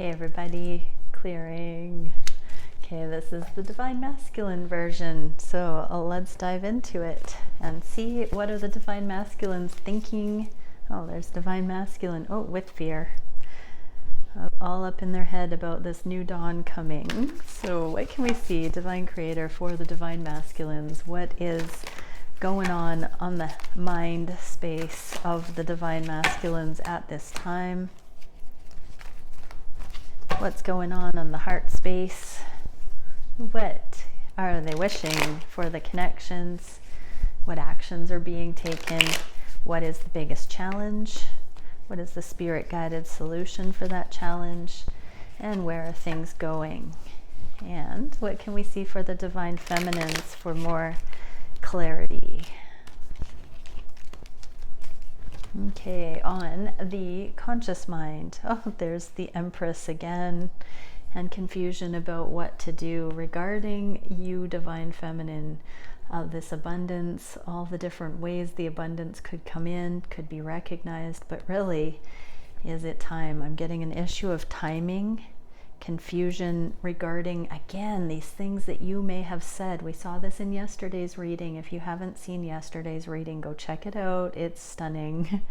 Hey everybody, clearing. Okay, this is the Divine Masculine version, so let's dive into it and see what are the Divine Masculines thinking. Oh, there's Divine Masculine, with fear. All up in their head about this new dawn coming. So what can we see, Divine Creator, for the Divine Masculines? What is going on the mind space of the Divine Masculines at this time? What's going on the heart space? What are they wishing for the connections? What actions are being taken? What is the biggest challenge? What is the spirit-guided solution for that challenge? And where are things going? And what can we see for the Divine Feminines for more clarity? Okay, on the conscious mind. Oh, there's the Empress again, and confusion about what to do regarding you, Divine Feminine. This abundance, all the different ways the abundance could come in, could be recognized, but really, is it time? I'm getting an issue of timing, confusion regarding, again, these things that you may have said. We saw this in yesterday's reading. If you haven't seen yesterday's reading, go check it out. It's stunning.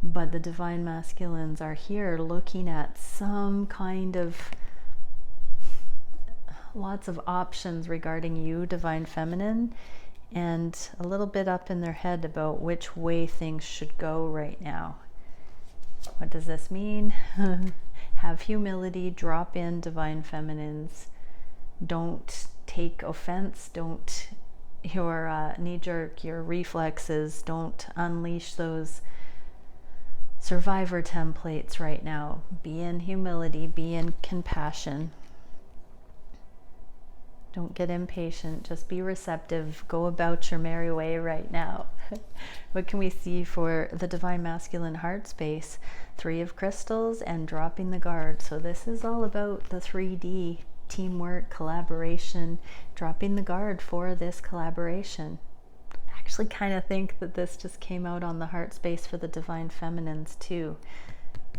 But the Divine Masculines are here looking at some kind of lots of options regarding you, Divine Feminine, and a little bit up in their head about which way things should go right now. What does this mean? Have humility, drop in, Divine Feminines. Don't take offense, don't your knee-jerk, your reflexes, don't unleash those survivor templates right now. Be in humility, be in compassion. Don't get impatient, just be receptive. Go about your merry way right now. What can we see for the Divine Masculine heart space? 3 of Crystals and dropping the guard. So this is all about the 3D, teamwork, collaboration, dropping the guard for this collaboration. I actually kind of think that this just came out on the heart space for the Divine Feminines too.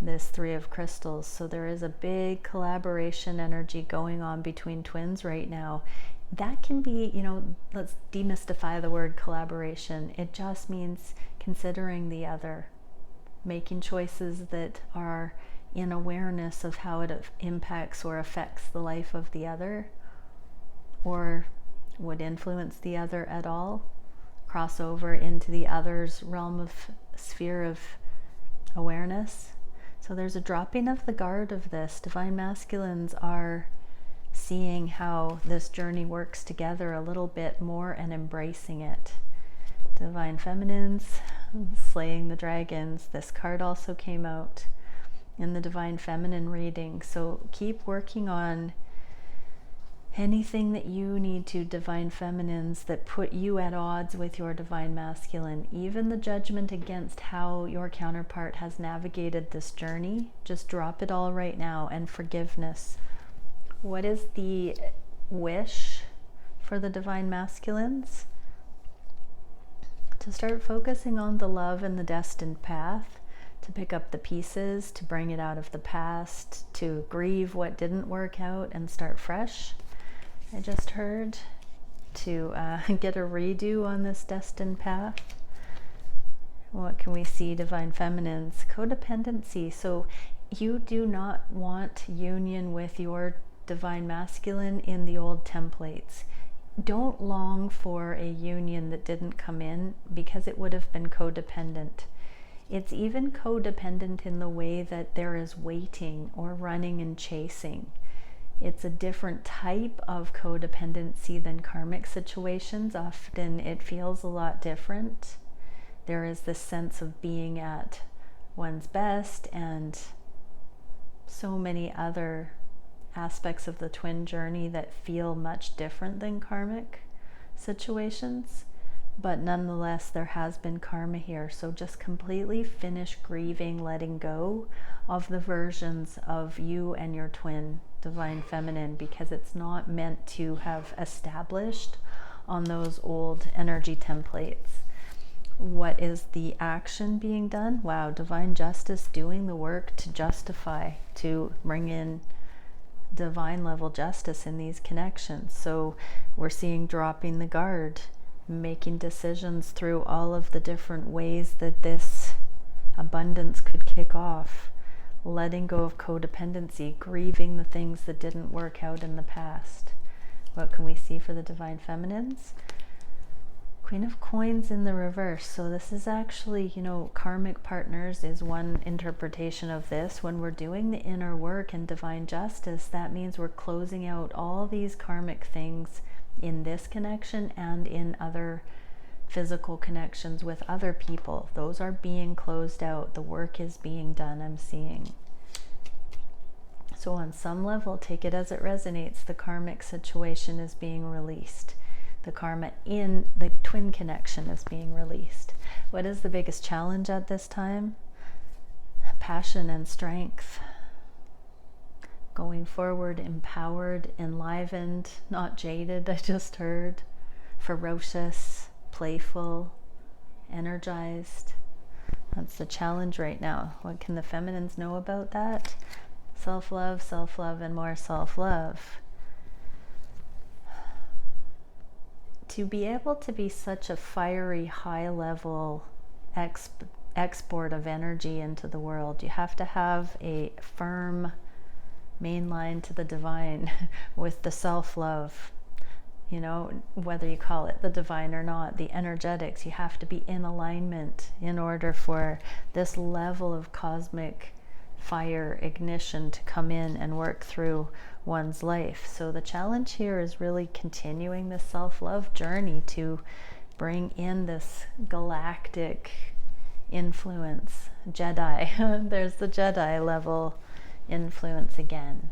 This 3 of Crystals. So there is a big collaboration energy going on between twins right now. That can be, let's demystify the word collaboration. It just means considering the other, making choices that are in awareness of how it impacts or affects the life of the other, or would influence the other at all, cross over into the other's realm of sphere of awareness. So there's a dropping of the guard of this. Divine Masculines are seeing how this journey works together a little bit more and embracing it. Divine Feminines, slaying the dragons. This card also came out in the Divine Feminine reading. So keep working on anything that you need to, Divine Feminines, that put you at odds with your Divine Masculine. Even the judgment against how your counterpart has navigated this journey, just drop it all right now. And forgiveness. What is the wish for the Divine Masculines? To start focusing on the love and the destined path, to pick up the pieces, to bring it out of the past, to grieve what didn't work out and start fresh. I just heard to get a redo on this destined path. What can we see, Divine Feminines? Codependency. So you do not want union with your Divine Masculine in the old templates. Don't long for a union that didn't come in, because it would have been codependent. It's even codependent in the way that there is waiting or running and chasing. It's a different type of codependency than karmic situations. Often it feels a lot different. There is this sense of being at one's best and so many other aspects of the twin journey that feel much different than karmic situations. But nonetheless, there has been karma here. So just completely finish grieving, letting go of the versions of you and your twin, Divine Feminine, because it's not meant to have established on those old energy templates. what is the action being done? Wow, divine justice doing the work to justify, to bring in divine level justice in these connections. So we're seeing dropping the guard, making decisions through all of the different ways that this abundance could kick off, letting go of codependency, grieving the things that didn't work out in the past. What can we see for the divine feminines? Queen of Coins in the reverse. So this is actually, you know, karmic partners is one interpretation of this. When we're doing the inner work and divine justice, that means we're closing out all these karmic things in this connection and in other physical connections with other people. Those are being closed out. The work is being done, I'm seeing. So on some level, take it as it resonates, the karmic situation is being released. The karma in the twin connection is being released. What is the biggest challenge at this time? Passion and strength. Going forward, empowered, enlivened, not jaded, I just heard. Ferocious, playful, energized. That's the challenge right now. What can the feminines know about that? Self-love, and more self-love. To be able to be such a fiery, high-level export of energy into the world, you have to have a firm main line to the divine with the self-love. You know, whether you call it the divine or not, the energetics, you have to be in alignment in order for this level of cosmic fire ignition to come in and work through one's life. So the challenge here is really continuing the self-love journey to bring in this galactic influence. Jedi. There's the Jedi level influence again.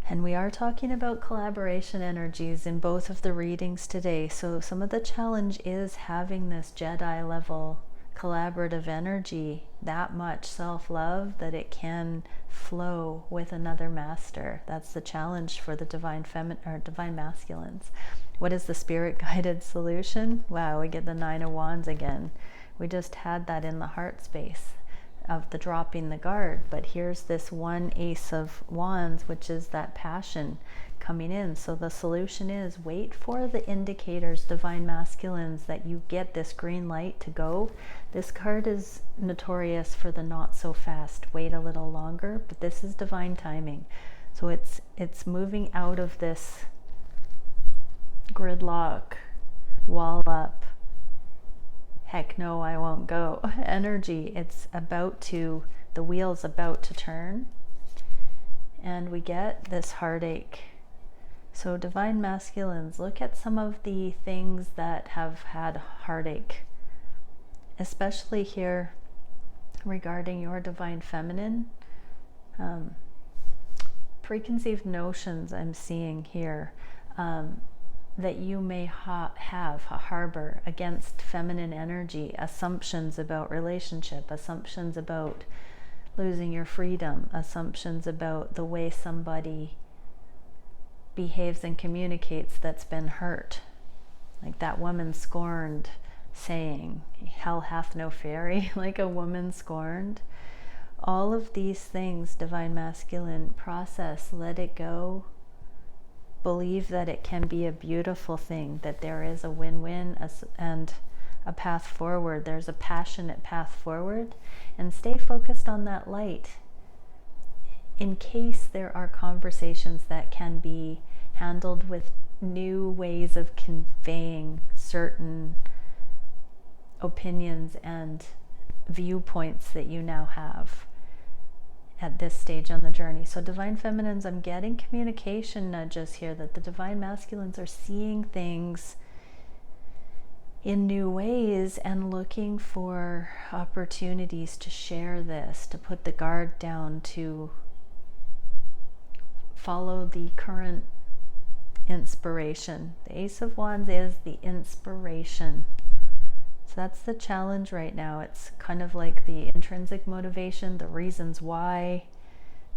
And we are talking about collaboration energies in both of the readings today. So some of the challenge is having this Jedi level collaborative energy, that much self-love that it can flow with another master. That's the challenge for the divine feminine or divine masculines. What is the spirit guided solution? Wow, we get the 9 of Wands again. We just had that in the heart space of the dropping the guard, but here's this one Ace of Wands, which is that passion coming in. So the solution is wait for the indicators, divine masculines, that you get this green light to go. This card is notorious for the not so fast, wait a little longer, but this is divine timing. So it's moving out of this gridlock, wall up, heck no, I won't go energy. It's about to, the wheel's about to turn, and we get this heartache. So divine masculines, look at some of the things that have had heartache, especially here regarding your divine feminine. Preconceived notions I'm seeing here that you may harbor against feminine energy, assumptions about relationship, assumptions about losing your freedom, assumptions about the way somebody behaves and communicates that's been hurt. Like that woman scorned saying, hell hath no fairy, like a woman scorned. All of these things, divine masculine, process, let it go. Believe that it can be a beautiful thing, that there is a win-win and a path forward. There's a passionate path forward, and stay focused on that light. In case there are conversations that can be handled with new ways of conveying certain opinions and viewpoints that you now have at this stage on the journey. So divine feminines, I'm getting communication nudges here that the divine masculines are seeing things in new ways and looking for opportunities to share this, to put the guard down, to follow the current inspiration. The Ace of Wands is the inspiration. So that's the challenge right now. It's kind of like the intrinsic motivation, the reasons why.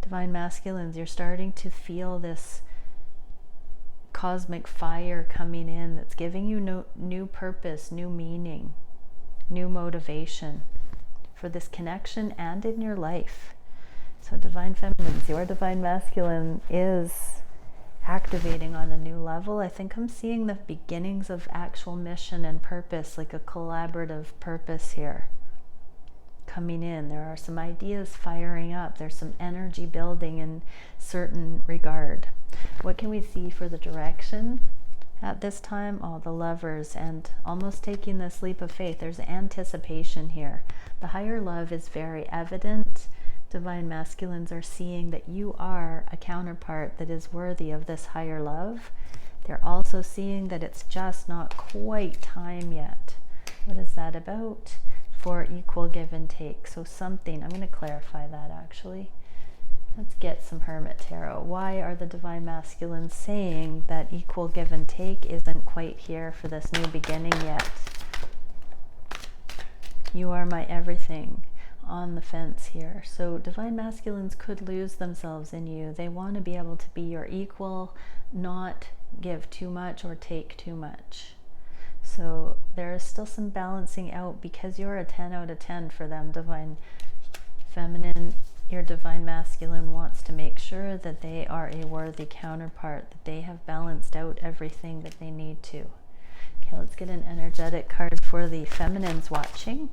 Divine masculines, you're starting to feel this cosmic fire coming in that's giving you new purpose, new meaning, new motivation for this connection and in your life. So divine feminines, your divine masculine is activating on a new level. I think I'm seeing the beginnings of actual mission and purpose, like a collaborative purpose here coming in. There are some ideas firing up. There's some energy building in certain regard. What can we see for the direction at this time? Oh, the Lovers, and almost taking this leap of faith. There's anticipation here. The higher love is very evident. Divine masculines are seeing that you are a counterpart that is worthy of this higher love. They're also seeing that it's just not quite time yet. What is that about? For equal give and take. So something, I'm going to clarify that actually. Let's get some Hermit Tarot. Why are the divine masculines saying that equal give and take isn't quite here for this new beginning yet? You are my everything. On the fence here. So divine masculines could lose themselves in you. They want to be able to be your equal, not give too much or take too much. So there is still some balancing out because you're a 10 out of 10 for them, divine feminine. Your divine masculine wants to make sure that they are a worthy counterpart, that they have balanced out everything that they need to. Okay, let's get an energetic card for the feminines watching.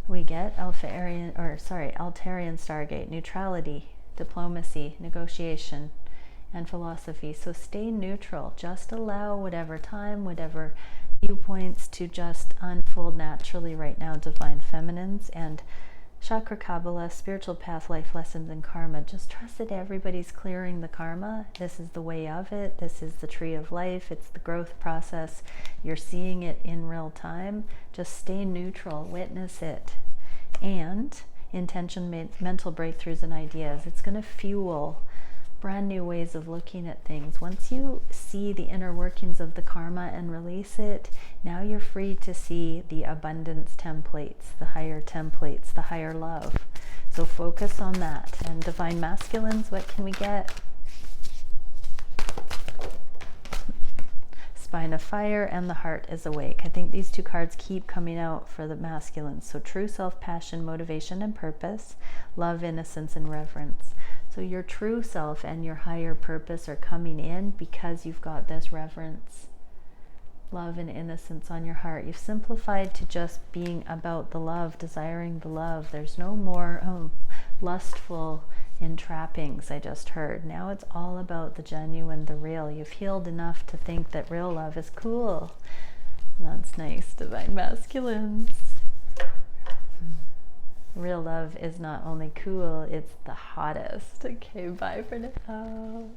We get Altarian Stargate, neutrality, diplomacy, negotiation, and philosophy. So stay neutral. Just allow whatever time, whatever viewpoints to just unfold naturally right now, divine feminines. And Chakra Kabbalah, spiritual path, life lessons, and karma. Just trust that everybody's clearing the karma. This is the way of it. This is the tree of life. It's the growth process. You're seeing it in real time. Just stay neutral. Witness it. And intention, mental breakthroughs and ideas. It's going to fuel brand new ways of looking at things. Once you see the inner workings of the karma and release it, now you're free to see the abundance templates, the higher love. So focus on that. And divine masculines, what can we get? Spine of fire and the heart is awake. I think these two cards keep coming out for the masculines. So true self, passion, motivation, and purpose, love, innocence, and reverence. So your true self and your higher purpose are coming in because you've got this reverence, love, and innocence on your heart. You've simplified to just being about the love, desiring the love. There's no more lustful entrappings, I just heard. Now it's all about the genuine, the real. You've healed enough to think that real love is cool. That's nice, divine masculines. Real love is not only cool, it's the hottest. Okay, bye for now.